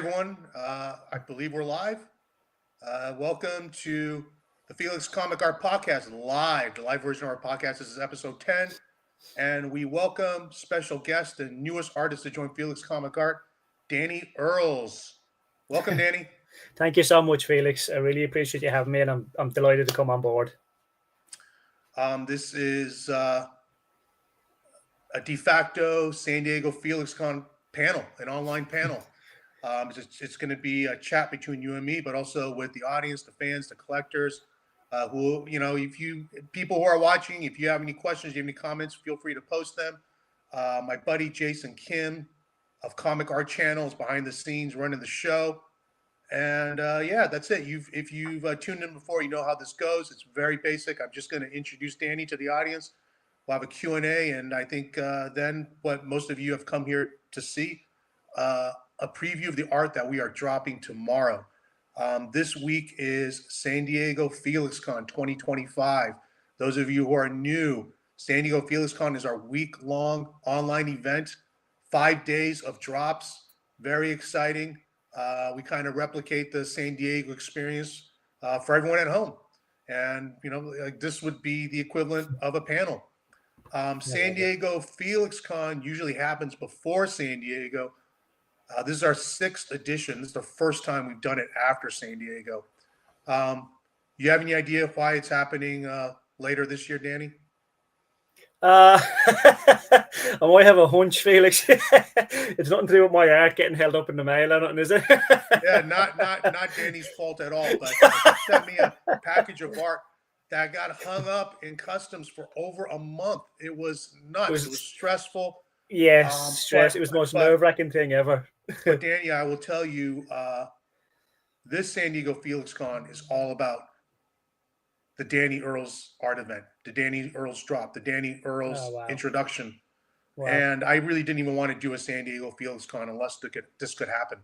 everyone. I believe we're live. Welcome to the Felix Comic Art Podcast live. The live version of our podcast. This is episode 10. And we welcome special guest and newest artist to join Felix Comic Art, Danny Earls. Welcome, Danny. Thank you so much, Felix. I really appreciate you having me, and I'm delighted to come on board. This is a de facto San Diego FelixCon panel, an online panel. It's going to be a chat between you and me, but also with the audience, the fans, the collectors, who, people who are watching, if you have any questions, you have any comments, feel free to post them. My buddy, Jason Kim of Comic Art Channel is behind the scenes running the show. And that's it. If you've tuned in before, you know how this goes. It's very basic. I'm just going to introduce Danny to the audience. We'll have a Q&A, and I think then what most of you have come here to see, a preview of the art that we are dropping tomorrow. This week is San Diego FelixCon 2025. Those of you who are new, San Diego FelixCon is our week-long online event, 5 days of drops. Very exciting. We kind of replicate the San Diego experience for everyone at home. And, this would be the equivalent of a panel. San Diego FelixCon usually happens before San Diego. This is our 6th edition. This is the first time we've done it after San Diego. You have any idea why it's happening later this year, Danny? I might have a hunch, Felix. It's nothing to do with my art getting held up in the mail or nothing, is it? Yeah, not Danny's fault at all. But he sent me a package of art that got hung up in customs for over a month. It was nuts. It was stressful. Yes, stress. It was the most nerve-wracking thing ever. But Danny, I will tell you, this San Diego FelixCon is all about the Danny Earls art event, the Danny Earls drop, the Danny Earls introduction. Wow. And I really didn't even want to do a San Diego FelixCon unless this could happen.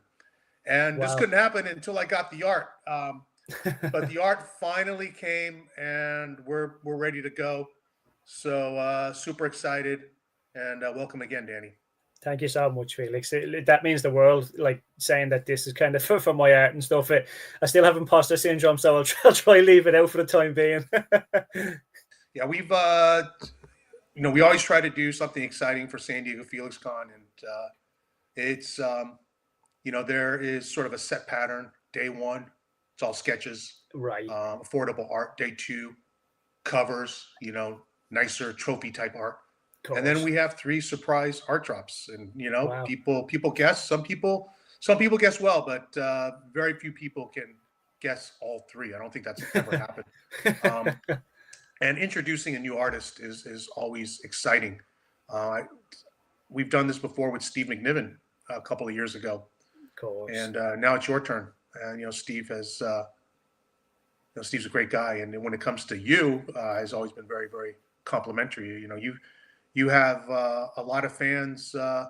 And this couldn't happen until I got the art. But the art finally came, and we're ready to go. So super excited, and welcome again, Danny. Thank you so much, Felix. That means the world, like saying that this is kind of for my art and stuff. I still have imposter syndrome, so I'll try leave it out for the time being. Yeah, we've we always try to do something exciting for San Diego FelixCon, and it's there is sort of a set pattern. Day 1, it's all sketches, right? Affordable art. Day 2, covers, nicer trophy type art. And then we have 3 surprise art drops, and people guess. Some people guess well, but very few people can guess all 3. I don't think that's ever happened. And introducing a new artist is always exciting. We've done this before with Steve McNiven a couple of years ago, and now it's your turn. And Steve has, Steve's a great guy, and when it comes to you, has always been very, very complimentary. You have a lot of fans, on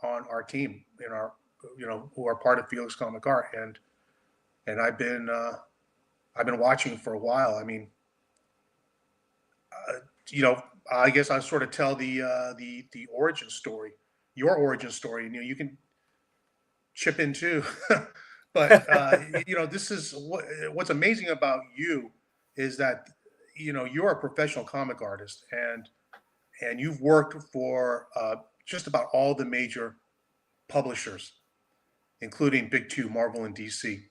our team, who are part of Felix Comic Art, and I've been watching for a while. I mean, I guess I sort of tell the origin story, your origin story, and you can chip in too. But this is what's amazing about you is that you're a professional comic artist, and you've worked for just about all the major publishers, including Big 2, Marvel and DC,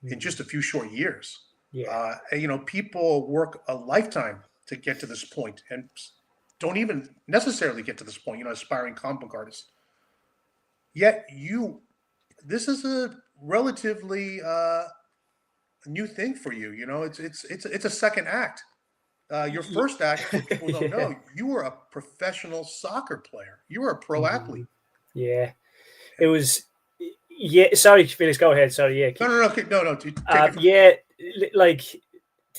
in just a few short years. Yeah. People work a lifetime to get to this point, and don't even necessarily get to this point. Aspiring comic book artists. Yet this is a relatively new thing for you. It's a second act. Your first act, for people don't know, you were a professional soccer player. You were a pro athlete. Yeah, it was. Yeah, sorry, Felix. Go ahead. Sorry. Yeah. No. Like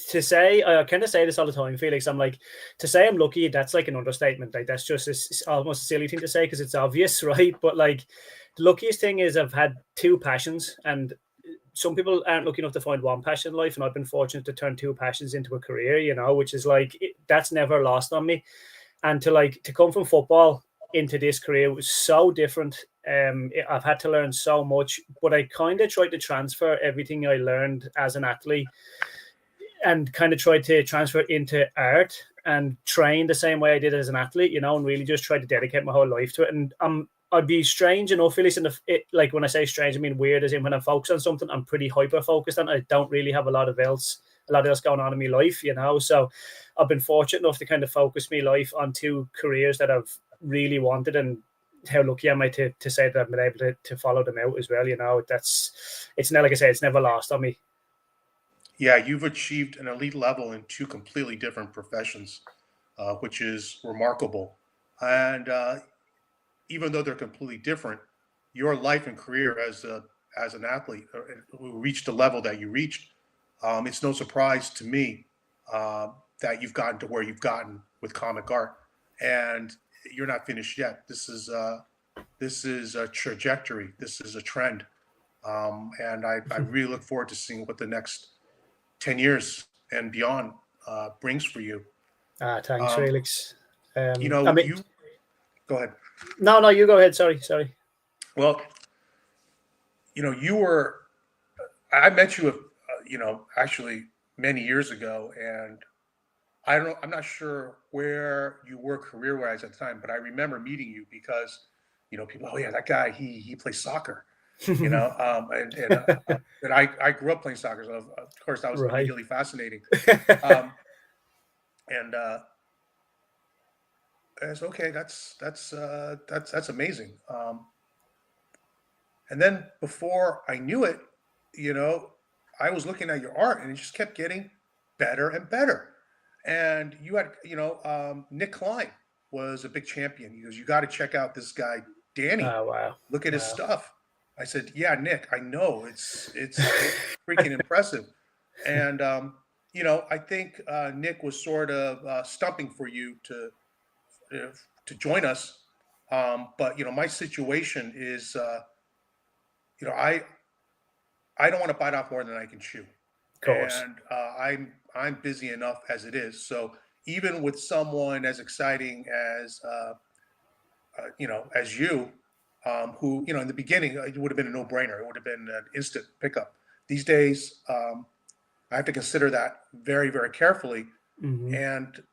to say, I kind of say this all the time, Felix. I'm like, to say I'm lucky. That's like an understatement. Like that's just almost a silly thing to say because it's obvious, right? But like, the luckiest thing is I've had 2 passions, and some people aren't lucky enough to find one passion in life, and I've been fortunate to turn 2 passions into a career, which is like, that's never lost on me. And to come from football into this career was so different I've had to learn so much, but I kind of tried to transfer everything I learned as an athlete and kind of tried to transfer it into art and train the same way I did as an athlete, and really just tried to dedicate my whole life to it. And I'd be strange enough, Felix, and like when I say strange, I mean weird, as in when I'm focused on something, I'm pretty hyper focused on it. I don't really have a lot else going on in my life, So I've been fortunate enough to kind of focus my life on two careers that I've really wanted, and how lucky am I to say that I've been able to follow them out as well. It's not, like I say, it's never lost on me. Yeah, you've achieved an elite level in two completely different professions, which is remarkable. And even though they're completely different, your life and career as an athlete who reached the level that you reached, it's no surprise to me that you've gotten to where you've gotten with comic art, and you're not finished yet. This is a trajectory. This is a trend, and I really look forward to seeing what the next 10 years and beyond brings for you. Thanks, Um, Felix. I mean, you go ahead. No, you go ahead. Sorry. Well, I met you, actually many years ago, and I'm not sure where you were career-wise at the time, but I remember meeting you because, people, oh yeah, that guy, he plays soccer, and I grew up playing soccer, so of course that was Right. immediately fascinating. Um, and it's okay. That's amazing. And then before I knew it, I was looking at your art, and it just kept getting better and better. And you had, Nick Klein was a big champion. He goes, "You got to check out this guy, Danny. Oh, wow. Look at his stuff." I said, "Yeah, Nick, I know it's freaking impressive." And I think Nick was sort of stumping for you to join us. But my situation is, I don't want to bite off more than I can chew, Of course. and I'm busy enough as it is. So even with someone as exciting as you, who in the beginning it would have been a no-brainer. It would have been an instant pickup. These days, I have to consider that very, very carefully, Mm-hmm. and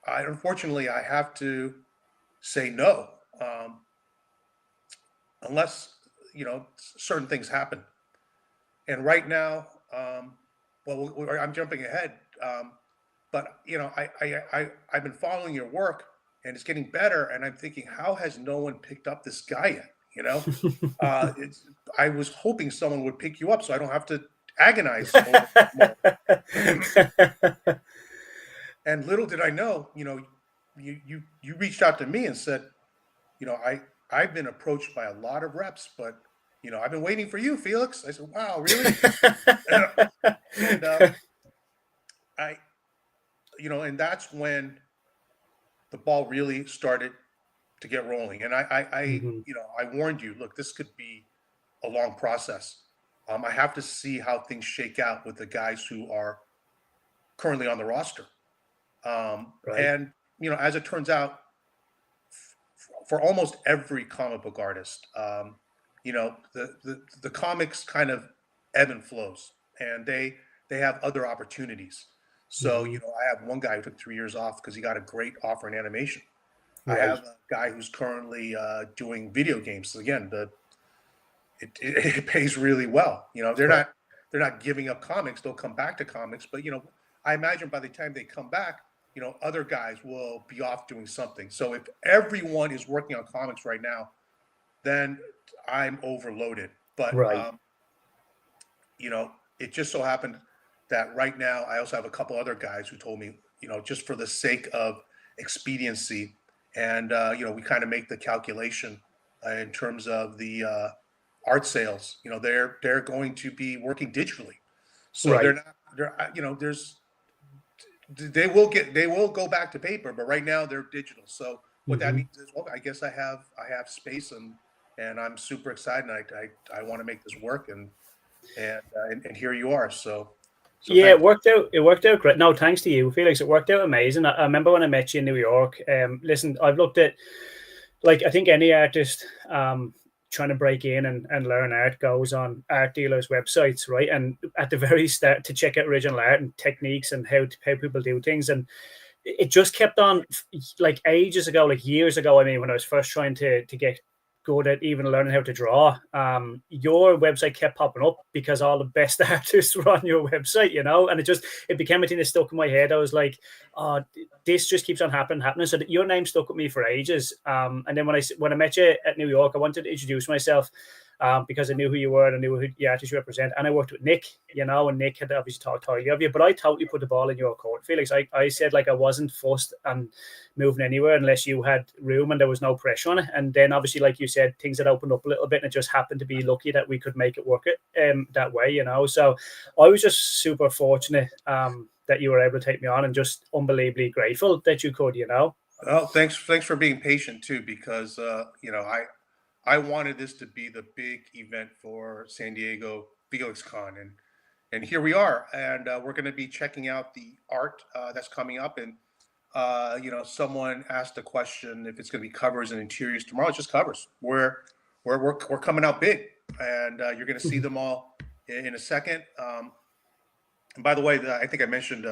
unfortunately I have to say no, unless certain things happen. And right now, well, I'm jumping ahead, but I've been following your work, and it's getting better. And I'm thinking, how has no one picked up this guy yet? I was hoping someone would pick you up, so I don't have to agonize over it more. And little did I know, you reached out to me and said, I've been approached by a lot of reps, but I've been waiting for you, Felix. I said, wow, really? And and that's when the ball really started to get rolling. And Mm-hmm. I warned you, look, this could be a long process. I have to see how things shake out with the guys who are currently on the roster. Right. And as it turns out, for almost every comic book artist, the comics kind of ebb and flows, and they have other opportunities. So Mm-hmm. I have one guy who took 3 years off because he got a great offer in animation. Right. I have a guy who's currently doing video games. So again, it pays really well. They're not giving up comics. They'll come back to comics, but I imagine by the time they come back, other guys will be off doing something. So if everyone is working on comics right now, then I'm overloaded. But Right. it just so happened that right now I also have a couple other guys who told me, just for the sake of expediency, and we kind of make the calculation in terms of the art sales. They're going to be working digitally, so Right. they will go back to paper, but right now they're digital. So what that Mm-hmm. means is, well, I guess I have space, and I'm super excited. And I want to make this work, and here you are. So Yeah, thanks. It worked out great. No, thanks to you, Felix. It worked out amazing. I remember when I met you in New York. Listen, I've looked at like I think any artist trying to break in and learn art goes on art dealers' websites, right? And at the very start to check out original art and techniques and how people do things. And it just kept on like ages ago, like years ago. I mean, when I was first trying to get good at even learning how to draw, your website kept popping up because all the best artists were on your website, you know, and it became a thing that stuck in my head. I was like, oh, this just keeps on happening. So that your name stuck with me for ages. And then when I met you at New York, I wanted to introduce myself. Because I knew who you were and I knew who the artist you represent. And I worked with Nick, you know, and Nick had obviously talked highly of you, but I totally put the ball in your court, Felix. I said, like, I wasn't fussed and moving anywhere unless you had room and there was no pressure on it. And then obviously, like you said, things had opened up a little bit and it just happened to be lucky that we could make it work that way, you know. So I was just super fortunate that you were able to take me on and just unbelievably grateful that you could, you know. Well, thanks for being patient too, because you know, I wanted this to be the big event for San Diego Felix Con, and here we are, and we're going to be checking out the art that's coming up. And you know, someone asked a question if it's going to be covers and interiors tomorrow. It's just covers. We're coming out big, and you're going to see them all in a second. And by the way, I think I mentioned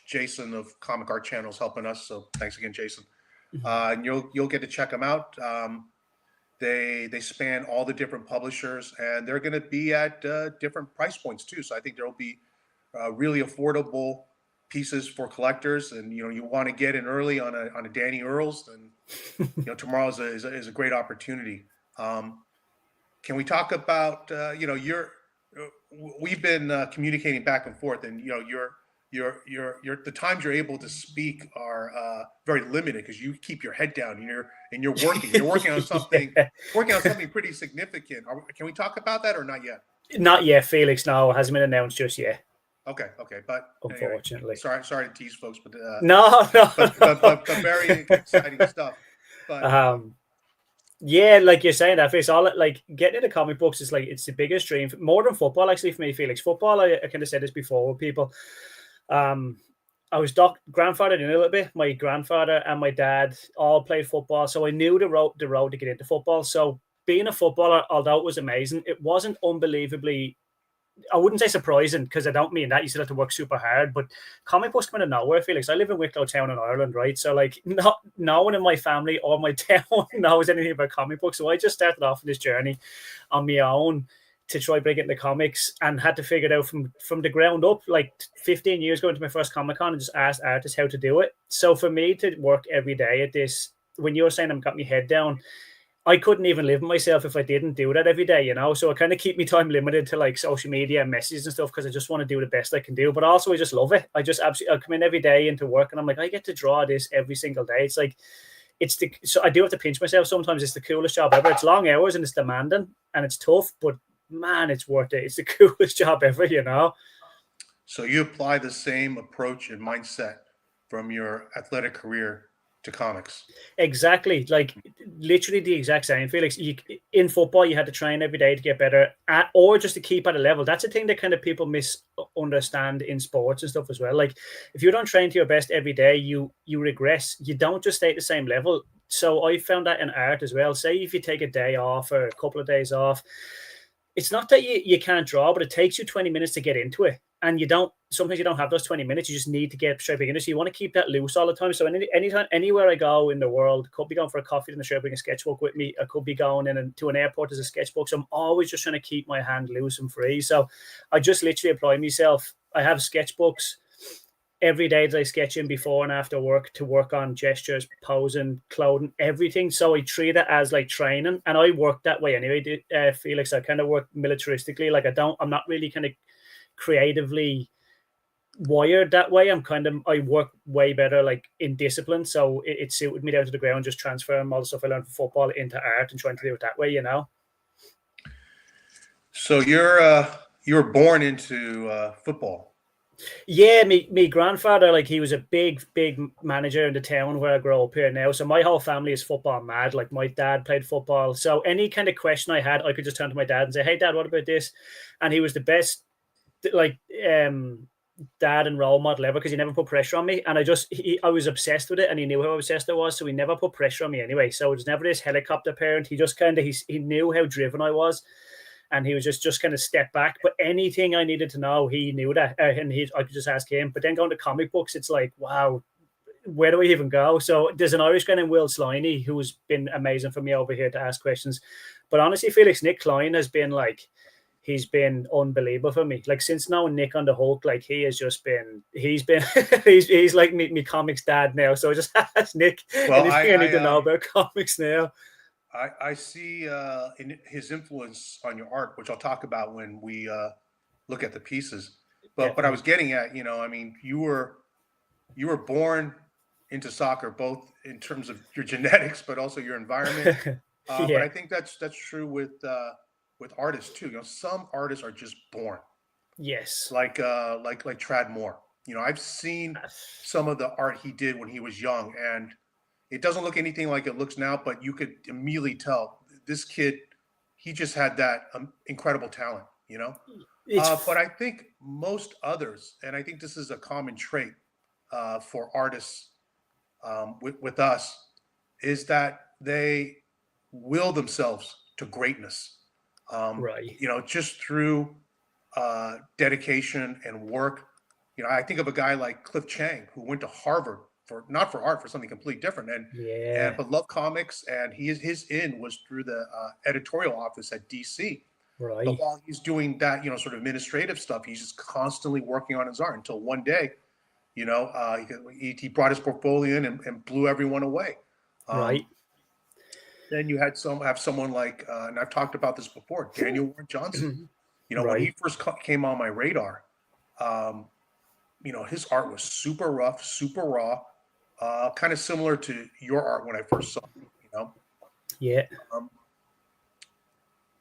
Jason of Comic Art Channels helping us, so thanks again, Jason. And you'll get to check them out. They span all the different publishers, and they're going to be at different price points too. So I think there will be really affordable pieces for collectors. And you know, you want to get in early on a Danny Earls, then you know, tomorrow is a great opportunity. Can we talk about you know, we've been communicating back and forth, and you know, the times you're able to speak are very limited because you keep your head down and you're working on something pretty significant. Can we talk about that or not yet? Not yet, Felix. No, it hasn't been announced just yet. Okay, but unfortunately, anyway, sorry to tease folks, but no, but very exciting stuff. But yeah, like you're saying that, Felix, all like getting into comic books is like it's the biggest dream, more than football actually for me, Felix. Football, I kind of said this before with people. I was grandfathered in a little bit. My grandfather and my dad all played football, so I knew the road to get into football. So being a footballer, although it was amazing, it wasn't unbelievably, I wouldn't say surprising because I don't mean that. You still have to work super hard, but comic books come out of nowhere, Felix. I live in Wicklow Town in Ireland, right? So like no one in my family or my town knows anything about comic books. So I just started off in this journey on my own to try break into comics and had to figure it out from the ground up, like 15 years ago into my first Comic-Con, and just asked artists how to do it. So for me to work every day at this, when you're saying I've got my head down, I couldn't even live with myself if I didn't do that every day, you know? So I kind of keep my time limited to like social media and messages and stuff because I just want to do the best I can do. But also I just love it. I just absolutely, I come in every day into work and I'm like, I get to draw this every single day. It's like, so I do have to pinch myself sometimes. It's the coolest job ever. It's long hours and it's demanding and it's tough, but man, it's worth it. It's the coolest job ever, you know? So you apply the same approach and mindset from your athletic career to comics. Exactly. Like literally the exact same, Felix. In football, you had to train every day to get better or just to keep at a level. That's a thing that kind of people misunderstand in sports and stuff as well. Like if you don't train to your best every day, you regress. You don't just stay at the same level. So I found that in art as well. Say if you take a day off or a couple of days off, it's not that you can't draw, but it takes you 20 minutes to get into it. And sometimes you don't have those 20 minutes. You just need to get straight back into it. So you want to keep that loose all the time. So anytime, anywhere I go in the world, could be going for a coffee in the shop, bring a sketchbook with me. I could be going to an airport as a sketchbook. So I'm always just trying to keep my hand loose and free. So I just literally apply myself. I have sketchbooks every day that I sketch in before and after work to work on gestures, posing, clothing, everything. So I treat it as like training, and I work that way anyway. Felix, I kind of work militaristically. Like I'm not really kind of creatively wired that way. I work way better like in discipline. So it suited me down to the ground, just transferring all the stuff I learned from football into art and trying to do it that way, you know. So you're born into football. Yeah, me grandfather, like he was a big manager in the town where I grew up here now. So my whole family is football mad. Like my dad played football. So any kind of question I had, I could just turn to my dad and say, "Hey dad, what about this?" And he was the best. Like dad and role model ever because he never put pressure on me. And I was obsessed with it, and he knew how obsessed I was. So he never put pressure on me anyway. So it was never this helicopter parent. He just kind of, he knew how driven I was. And he was just kind of step back. But anything I needed to know, he knew that. And I could just ask him. But then going to comic books, it's like, wow, where do we even go? So there's an Irish guy named Will Sliney who's been amazing for me over here to ask questions. But honestly, Felix, Nick Klein has been like, he's been unbelievable for me. Like since knowing Nick on the Hulk, like he's he's like me comics dad now. So I just ask Nick anything I need to know about comics now. I see in his influence on your art, which I'll talk about when we look at the pieces. But I was getting at, I mean, you were born into soccer, both in terms of your genetics, but also your environment. But I think that's true with artists too. Some artists are just born. Yes. Like Trad Moore. I've seen some of the art he did when he was young, and it doesn't look anything like it looks now, but you could immediately tell this kid, he just had that incredible talent, But I think most others, and I think this is a common trait for artists with us, is that they will themselves to greatness, right? Just through dedication and work. I think of a guy like Cliff Chang, who went to Harvard not for art, for something completely different, but loved comics, and his in was through the editorial office at DC. Right. But while he's doing that, sort of administrative stuff, he's just constantly working on his art until one day, he brought his portfolio in and blew everyone away. Right. Then you have someone like, and I've talked about this before, Daniel Warren Johnson. When he first came on my radar, his art was super rough, super raw, kind of similar to your art when I first saw it, Yeah.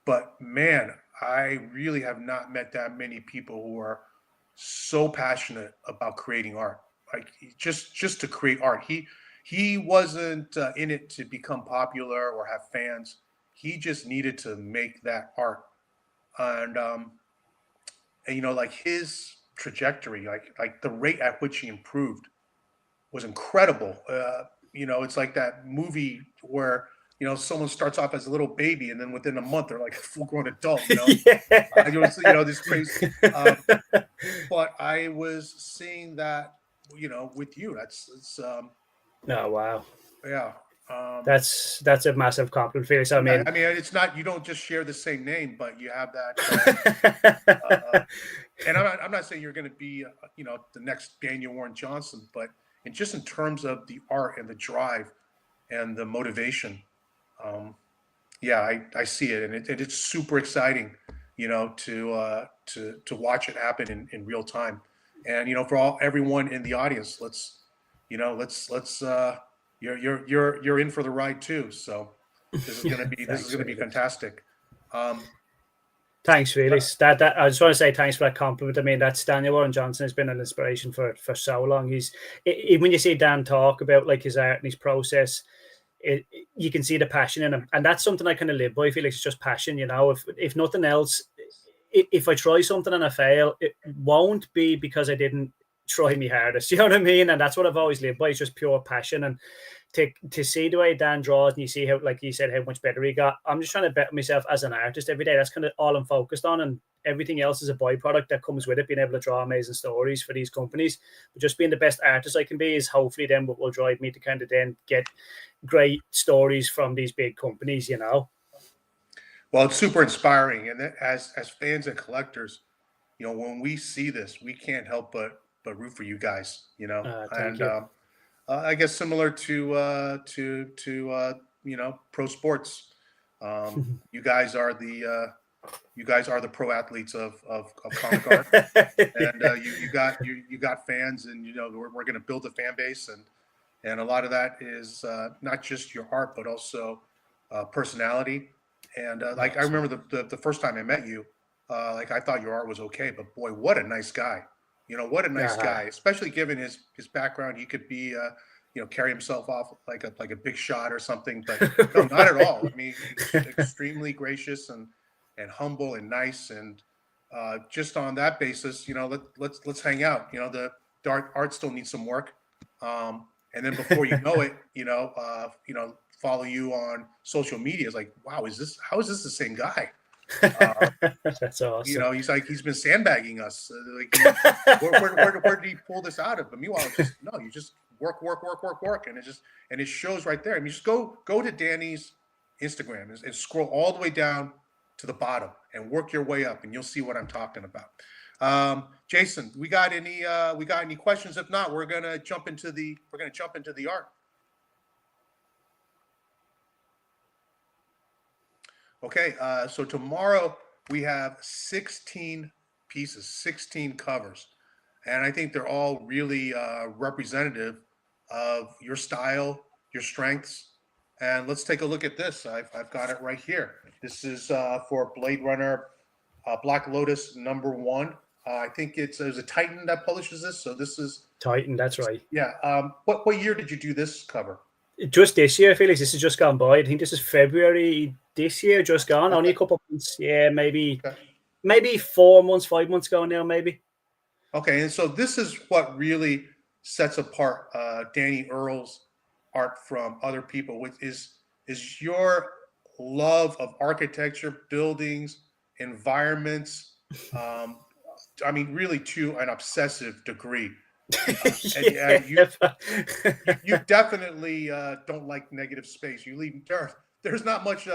But man, I really have not met that many people who are so passionate about creating art. Like just to create art. He wasn't in it to become popular or have fans. He just needed to make that art. And like his trajectory, like the rate at which he improved was incredible. It's like that movie where someone starts off as a little baby and then within a month they're like a full-grown adult. This crazy. But I was seeing that with you. It's oh wow. Yeah. That's a massive compliment, Felix. I mean, it's not, you don't just share the same name, but you have that. And I'm not saying you're going to be, the next Daniel Warren Johnson, but in terms of the art and the drive and the motivation, I see it, and it's super exciting, to watch it happen in real time, and for everyone in the audience, let's you're in for the ride too. So this is going to be fantastic. Thanks, Felix. That I just want to say thanks for that compliment. I mean, that's Daniel Warren Johnson has been an inspiration for so long. When you see Dan talk about like his art and his process, you can see the passion in him, and that's something I kind of live by. Felix, it's just passion. If nothing else, if I try something and I fail, it won't be because I didn't try my hardest. You know what I mean? And that's what I've always lived by. It's just pure passion. And to see the way Dan draws, and you see how, like you said, how much better he got. I'm just trying to better myself as an artist every day. That's kind of all I'm focused on, and everything else is a byproduct that comes with it. Being able to draw amazing stories for these companies, but just being the best artist I can be is hopefully then what will drive me to kind of then get great stories from these big companies. Well, it's super inspiring, and as fans and collectors, when we see this, we can't help but root for you guys. Thank you. I guess similar to pro sports. You guys are the pro athletes of comic art, and you got fans, and we're going to build a fan base, and a lot of that is not just your art, but also personality. And like I remember the first time I met you, like I thought your art was okay, but boy, what a nice guy. What a nice guy, especially given his background. He could be, carry himself off like a big shot or something, but no, not at all. I mean, he's extremely gracious and humble and nice, and just on that basis, let's hang out. The art still needs some work. And then before you know it, follow you on social media. It's like, wow, how is this the same guy? That's awesome. He's been sandbagging us. Where did he pull this out of? But meanwhile, you just work, and it shows right there. I mean, just go to Danny's Instagram and scroll all the way down to the bottom and work your way up, and you'll see what I'm talking about. Jason, we got any questions? If not, we're gonna jump into the art. Okay, so tomorrow we have 16 pieces, 16 covers, and I think they're all really representative of your style, your strengths. And let's take a look at this. I've got it right here. This is for Blade Runner Black Lotus #1. I think it was a Titan that publishes this. So this is Titan, that's right. Yeah. What year did you do this cover? Just this year, Felix. This has just gone by. I think this is February this year, just gone. Okay. Only a couple of months. Yeah, maybe 4 months, 5 months ago now, maybe. Okay, and so this is what really sets apart Danny Earls' art from other people, which is your love of architecture, buildings, environments. I mean, really to an obsessive degree. You definitely don't like negative space. You leave there's not much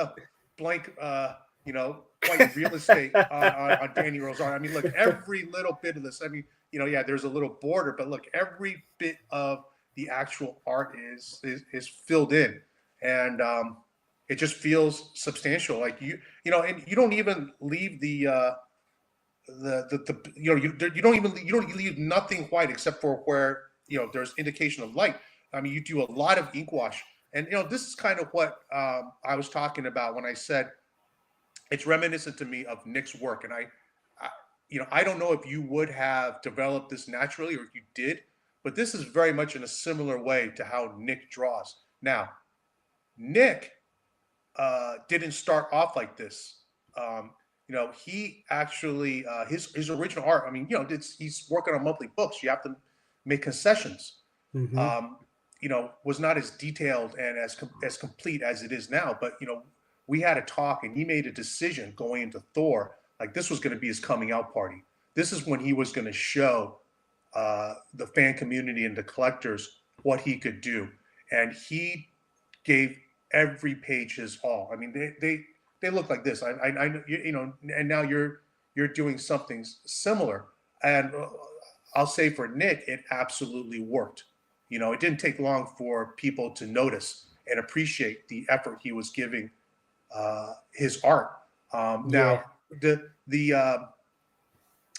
blank white real estate on Danny Earls' art. I mean, look, every little bit of this. I mean, there's a little border, but look, every bit of the actual art is filled in, and it just feels substantial. Like and you don't even leave you don't leave nothing white except for where there's indication of light. I mean, you do a lot of ink wash, and this is kind of what I was talking about when I said it's reminiscent to me of Nick's work. And I don't know if you would have developed this naturally or if you did, but this is very much in a similar way to how Nick draws. Now, Nick didn't start off like this. He actually his original art. I mean, he's working on monthly books. You have to make concessions. Mm-hmm. Was not as detailed and as complete as it is now. But we had a talk, and he made a decision going into Thor. Like, this was going to be his coming out party. This is when he was going to show the fan community and the collectors what he could do, and he gave every page his all. I mean, they look like this. And now you're doing something similar. And I'll say for Nick, it absolutely worked. It didn't take long for people to notice and appreciate the effort he was giving his art. Now, the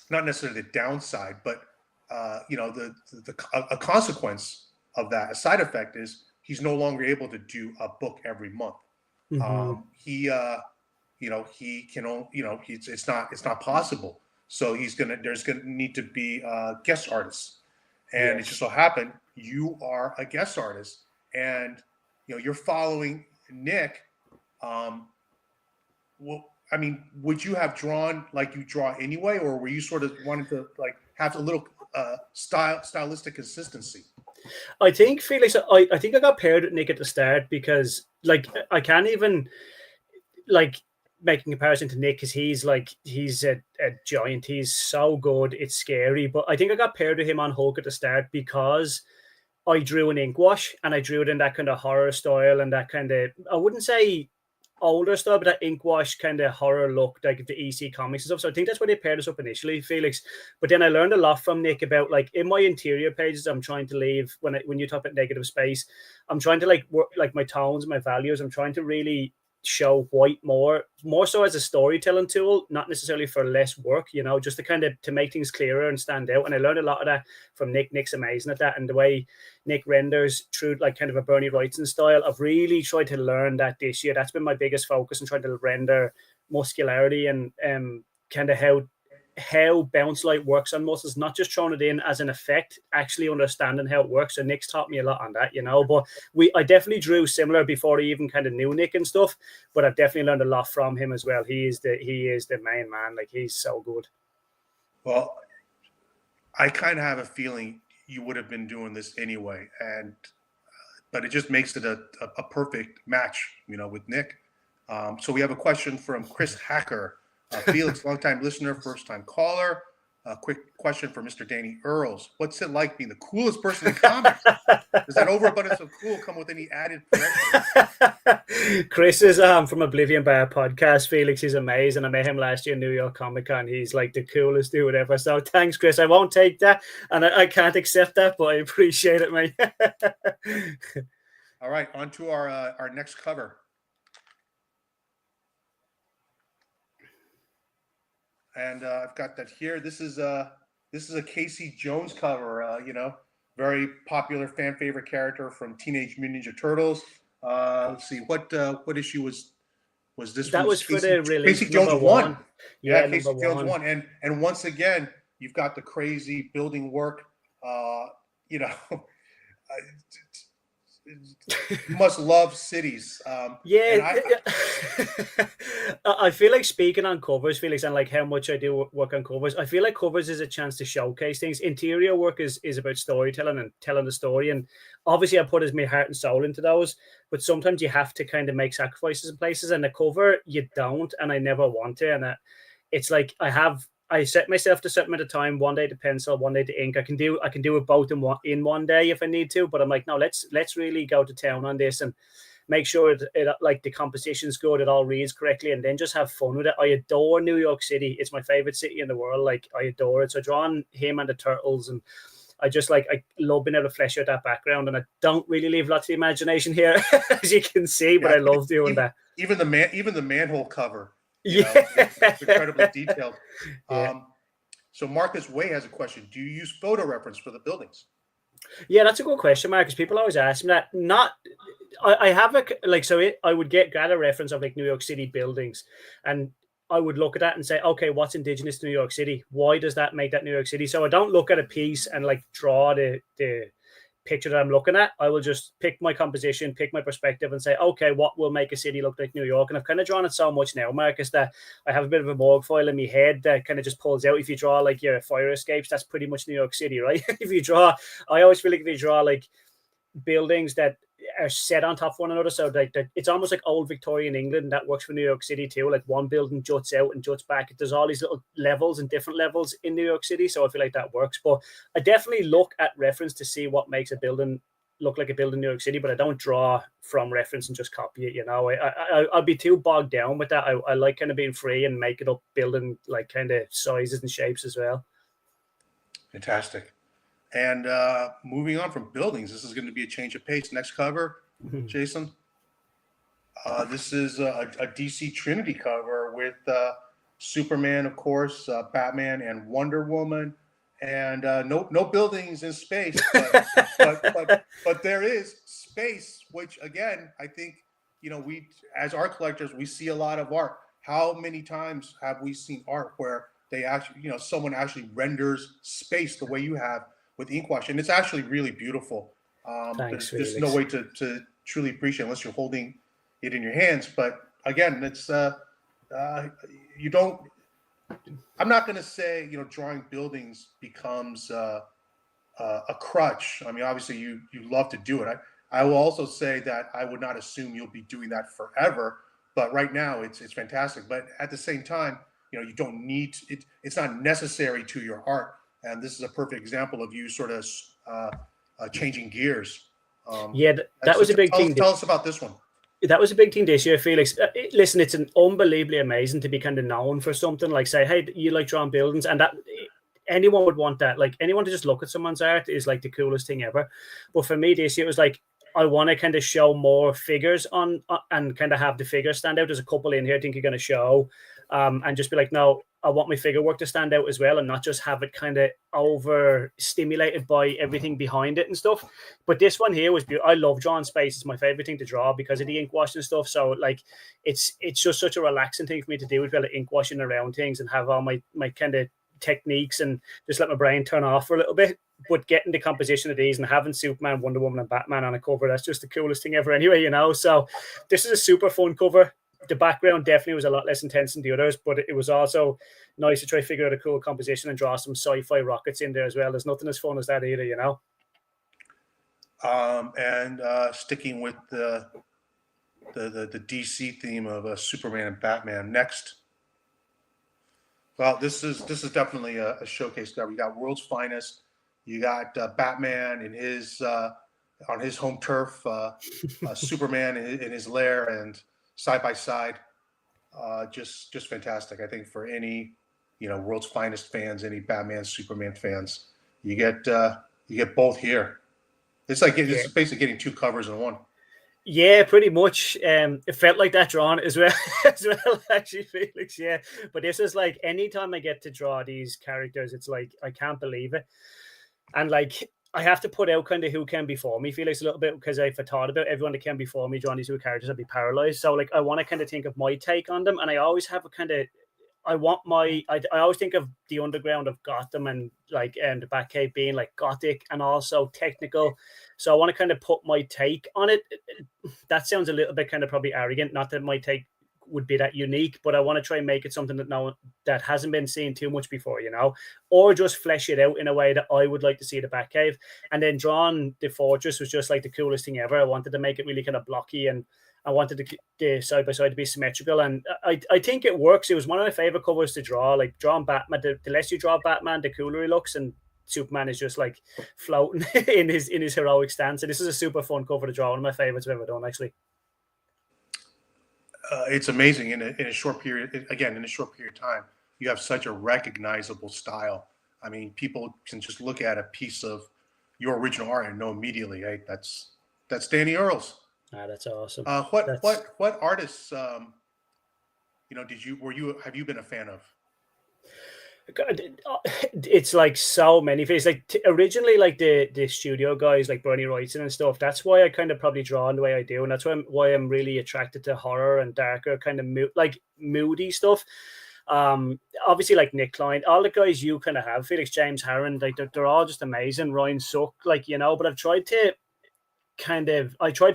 not necessarily the downside, but a consequence of that, a side effect is he's no longer able to do a book every month. Mm-hmm. He can only, it's not possible. So there's gonna need to be guest artists, and It just so happened you are a guest artist, and you're following Nick. Well, I mean, would you have drawn like you draw anyway, or were you sort of wanting to like have a little stylistic consistency? I think, Felix, I think I got paired with Nick at the start because, like, I can't even, like, making comparison to Nick because he's a giant. He's so good. It's scary. But I think I got paired with him on Hulk at the start because I drew an ink wash, and I drew it in that kind of horror style and that kind of, I wouldn't say older style, but that ink wash kind of horror look, like the EC comics and stuff. So I think that's why they paired us up initially, Felix. But then I learned a lot from Nick about, like, in my interior pages, I'm trying to leave when you talk about negative space, I'm trying to work like my tones, my values. I'm trying to really show white more so as a storytelling tool, not necessarily for less work, just to kind of to make things clearer and stand out. And I learned a lot of that from Nick. Nick's amazing at that, and the way Nick renders through like kind of a Bernie Wrightson style. I've really tried to learn that this year. That's been my biggest focus, and trying to render muscularity and kind of how bounce light works on muscles, not just throwing it in as an effect, actually understanding how it works. So Nick's taught me a lot on that, but I definitely drew similar before I even kind of knew Nick and stuff, but I've definitely learned a lot from him as well. He is the main man. Like, he's so good. Well, I kind of have a feeling you would have been doing this anyway, and but it just makes it a perfect match, with Nick. So we have a question from Chris Hacker. Felix, longtime listener, first time caller. A quick question for Mr. Danny Earls. What's it like being the coolest person in comics? Does that overabundance of cool come with any added pressure? Chris is from Oblivion Bar podcast. Felix is amazing. I met him last year in New York Comic Con. He's like the coolest dude ever. So thanks, Chris. I won't take that, and I can't accept that, but I appreciate it, mate. All right, on to our next cover. And I've got that here. This is a Casey Jones cover. Very popular fan favorite character from Teenage Mutant Ninja Turtles. Let's see, what issue was this? That was for the release. Casey Jones won. Yeah, Casey Jones won. And once again, you've got the crazy building work. You must love cities. Yeah, I feel like speaking on covers, Felix, and like how much I do work on covers, I feel like covers is a chance to showcase things. Interior work is about storytelling and telling the story, and obviously I put as my heart and soul into those, but sometimes you have to kind of make sacrifices in places, and the cover you don't, and I never want to, and it's like I set myself to something at a time. One day to pencil, one day to ink. I can do it both in one day if I need to. But I'm like, no, let's really go to town on this and make sure it like the composition's good, it all reads correctly, and then just have fun with it. I adore New York City. It's my favorite city in the world. Like, I adore it. So drawing him and the turtles, and I love being able to flesh out that background. And I don't really leave lots of imagination here, as you can see, but I love doing that. Even the manhole cover. It's incredibly detailed. Yeah. So Marcus Way has a question. Do you use photo reference for the buildings? Yeah, that's a good question, Marcus. People always ask me that. I have I would get a reference of like New York City buildings, and I would look at that and say, okay, what's indigenous to New York City? Why does that make that New York City? So I don't look at a piece and like draw the picture that I'm looking at. I will just pick my composition, pick my perspective, and say, okay, what will make a city look like New York? And I've kind of drawn it so much now, Marcus, that I have a bit of a morgue foil in my head that kind of just pulls out. If you draw like your fire escapes, that's pretty much New York City, right? I always feel like if you draw like buildings that are set on top of one another, so like it's almost like old Victorian England, and that works for New York City too. Like one building juts out and juts back. There's all these little levels and different levels in New York City, so I feel like that works. But I definitely look at reference to see what makes a building look like a building in New York City, but I don't draw from reference and just copy it. I'd be too bogged down with that. I like kind of being free and making up building like kind of sizes and shapes as well. Fantastic. And moving on from buildings, this is going to be a change of pace. Next cover, Jason. This is a DC Trinity cover with Superman, of course, Batman, and Wonder Woman, and no buildings in space, but there is space, which again, I think we as art collectors, we see a lot of art. How many times have we seen art where they actually, someone renders space the way you have with ink wash, and it's actually really beautiful. Thanks, there's no way to truly appreciate it unless you're holding it in your hands. But again, it's you don't. I'm not going to say drawing buildings becomes a crutch. I mean, obviously you love to do it. I will also say that I would not assume you'll be doing that forever. But right now it's fantastic. But at the same time, you don't need it. It's not necessary to your art. And this is a perfect example of you sort of changing gears. That was a big thing. Tell us about this one. That was a big thing this year, Felix. Listen, it's an unbelievably amazing to be kind of known for something like, say, hey, you like drawing buildings, and that anyone would want that. Like, anyone to just look at someone's art is like the coolest thing ever. But for me this year, it was like, I want to kind of show more figures on and kind of have the figures stand out. There's a couple in here I think you're going to show, and just be like, no, I want my figure work to stand out as well, and not just have it kind of over stimulated by everything behind it and stuff. But this one here was beautiful. I love drawing space. It's my favorite thing to draw because of the ink wash and stuff. So like, it's just such a relaxing thing for me to do, with ink washing around things and have all my kind of techniques and just let my brain turn off for a little bit. But getting the composition of these and having Superman, Wonder Woman, and Batman on a cover, that's just the coolest thing ever anyway, So this is a super fun cover. the background definitely was a lot less intense than the others, but it was also nice to try to figure out a cool composition and draw some sci-fi rockets in there as well. There's nothing as fun as that either, you know. And sticking with the DC theme of Superman and Batman. Next, well, this is definitely a showcase. We got World's Finest. You got Batman in his on his home turf, Superman in his lair, and side by side. Just fantastic. I think for any World's Finest fans, any Batman Superman fans, you get both here. It's like it's basically getting two covers in one. Yeah, pretty much. It felt like that drawing as well, actually, Felix. Yeah, but this is like anytime I get to draw these characters, it's like I can't believe it, and like I have to put out kind of who came before me, Felix, a little bit, because if I thought about everyone that came before me drawing these two characters, I'd be paralyzed. So like I want to kind of think of my take on them, and I always have a kind of I always think of the underground of Gotham and like and the Batcave being like gothic and also technical. So I want to kind of put my take on it. That sounds a little bit kind of probably arrogant. Not that my take would be that unique, but I want to try and make it something that hasn't been seen too much before, or just flesh it out in a way that I would like to see the Batcave. And then drawing the Fortress was just like the coolest thing ever. I wanted to make it really kind of blocky, and I wanted the side by side to be symmetrical, and I think it works. It was one of my favorite covers to draw. Like drawing Batman, the less you draw Batman, the cooler he looks, and Superman is just like floating in his heroic stance. So this is a super fun cover to draw. One of my favorites I've ever done, actually. It's amazing in a short period. Again, in a short period of time, you have such a recognizable style. I mean, people can just look at a piece of your original art and know immediately, hey, that's Danny Earls. That's awesome. What artists, have you been a fan of? It's like so many things. Like originally, like the studio guys like Bernie Wrightson and stuff. That's why I kind of probably draw in the way I do, and that's why I'm really attracted to horror and darker kind of moody stuff. Obviously like Nick Klein, all the guys you kind of have, Felix, James Harron, like they're all just amazing. Ryan Suck, but I've tried to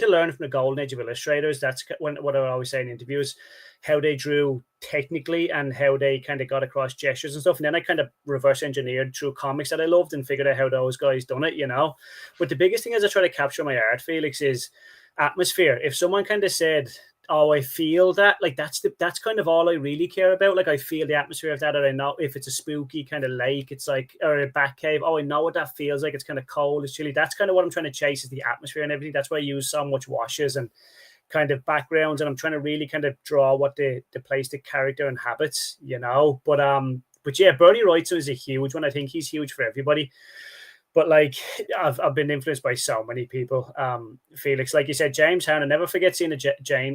learn from the golden age of illustrators. That's what I always say in interviews, how they drew technically and how they kind of got across gestures and stuff. And then I kind of reverse engineered through comics that I loved and figured out how those guys done it, But the biggest thing as I try to capture my art, Felix, is atmosphere. If someone kind of said, oh, I feel that, like that's kind of all I really care about. Like I feel the atmosphere of that, or I know if it's a spooky kind of lake, it's like, or a bat cave, oh, I know what that feels like. It's kind of cold, it's chilly. That's kind of what I'm trying to chase, is the atmosphere and everything. That's why I use so much washes and kind of backgrounds, and I'm trying to really kind of draw what the place the character inhabits, But yeah, Bernie Wrightson is a huge one. I think he's huge for everybody. But like I've been influenced by so many people. Felix, like you said, James Harron. I never forget seeing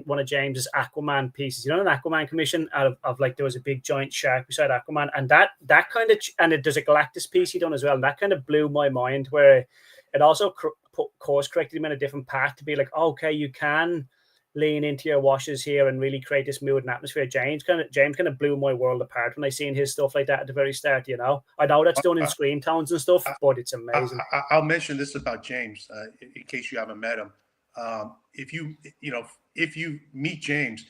one of James's Aquaman pieces. An Aquaman commission of like there was a big giant shark beside Aquaman, and that kind of there's a Galactus piece he done as well. And that kind of blew my mind, where it also course corrected him in a different path to be like, okay, you can lean into your washes here and really create this mood and atmosphere. James kind of blew my world apart when I seen his stuff like that at the very start. I know that's done in screen tones and stuff, but it's amazing. I'll mention this about James in case you haven't met him. If you meet James,